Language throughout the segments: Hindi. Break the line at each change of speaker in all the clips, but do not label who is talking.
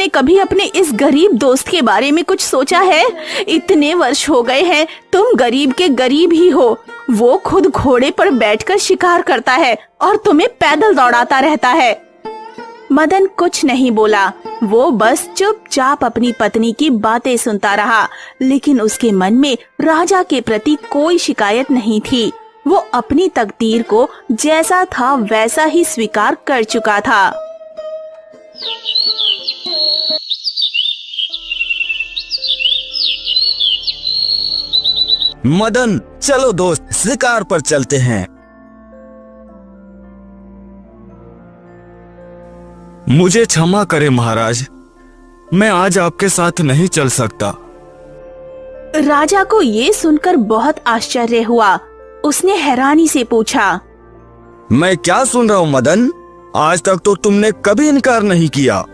तुमने कभी अपने इस गरीब दोस्त के बारे में कुछ सोचा है? इतने वर्ष हो गए हैं, तुम गरीब के गरीब ही हो। वो खुद घोड़े पर बैठकर शिकार करता है और तुम्हें पैदल दौड़ाता रहता है। मदन कुछ नहीं बोला, वो बस चुपचाप अपनी पत्नी की बातें सुनता रहा, लेकिन उसके मन में राजा के प्रति कोई शिकायत नहीं थी। वो अपनी तकदीर को जैसा था वैसा ही स्वीकार कर चुका था।
मदन, चलो दोस्त, शिकार पर चलते हैं। मुझे क्षमा करें महाराज, मैं आज आपके साथ नहीं चल सकता।
राजा को ये सुनकर बहुत आश्चर्य हुआ। उसने हैरानी से पूछा,
मैं क्या सुन रहा हूँ मदन? आज तक तो तुमने कभी इनकार नहीं किया।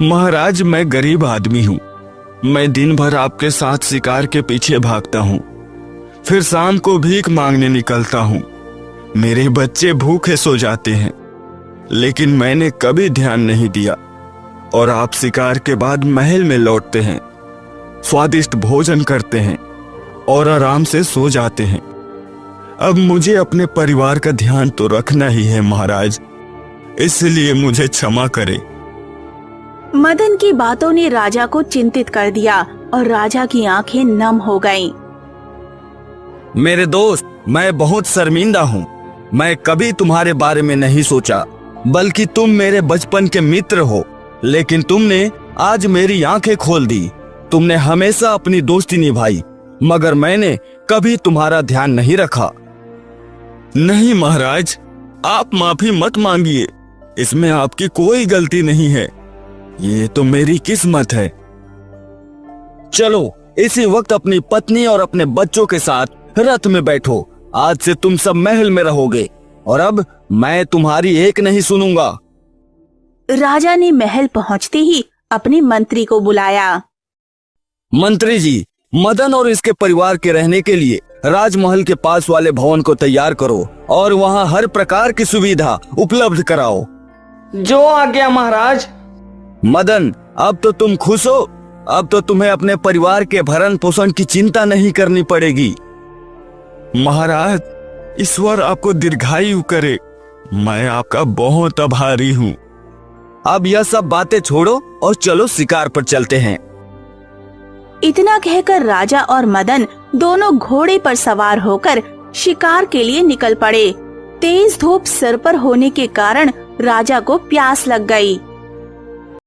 महाराज, मैं गरीब आदमी हूँ। मैं दिन भर आपके साथ शिकार के पीछे भागता हूँ, फिर शाम को भीख मांगने निकलता हूँ। मेरे बच्चे भूखे सो जाते हैं, लेकिन मैंने कभी ध्यान नहीं दिया। और आप शिकार के बाद महल में लौटते हैं, स्वादिष्ट भोजन करते हैं और आराम से सो जाते हैं। अब मुझे अपने परिवार का ध्यान तो रखना ही है महाराज, इसलिए मुझे क्षमा करें।
मदन की बातों ने राजा को चिंतित कर दिया और राजा की आंखें नम हो गईं।
मेरे दोस्त, मैं बहुत शर्मिंदा हूँ। मैं कभी तुम्हारे बारे में नहीं सोचा, बल्कि तुम मेरे बचपन के मित्र हो। लेकिन तुमने आज मेरी आंखें खोल दी। तुमने हमेशा अपनी दोस्ती निभाई, मगर मैंने कभी तुम्हारा ध्यान नहीं रखा। नहीं महाराज, आप माफी मत मांगिए, इसमें आपकी कोई गलती नहीं है। ये तो मेरी किस्मत है। चलो इसी वक्त अपनी पत्नी और अपने बच्चों के साथ रथ में बैठो। आज से तुम सब महल में रहोगे और अब मैं तुम्हारी एक नहीं सुनूंगा।
राजा ने महल पहुंचते ही अपने मंत्री को बुलाया।
मंत्री जी, मदन और इसके परिवार के रहने के लिए राजमहल के पास वाले भवन को तैयार करो और वहाँ हर प्रकार की सुविधा उपलब्ध कराओ।
जो आज्ञा महाराज।
मदन, अब तो तुम खुश हो। अब तो तुम्हें अपने परिवार के भरण पोषण की चिंता नहीं करनी पड़ेगी। महाराज, ईश्वर आपको दीर्घायु करे। मैं आपका बहुत आभारी हूँ। अब यह सब बातें छोड़ो और चलो शिकार पर चलते हैं।
इतना कहकर राजा और मदन दोनों घोड़े पर सवार होकर शिकार के लिए निकल पड़े। तेज धूप सर पर होने के कारण राजा को प्यास लग गई।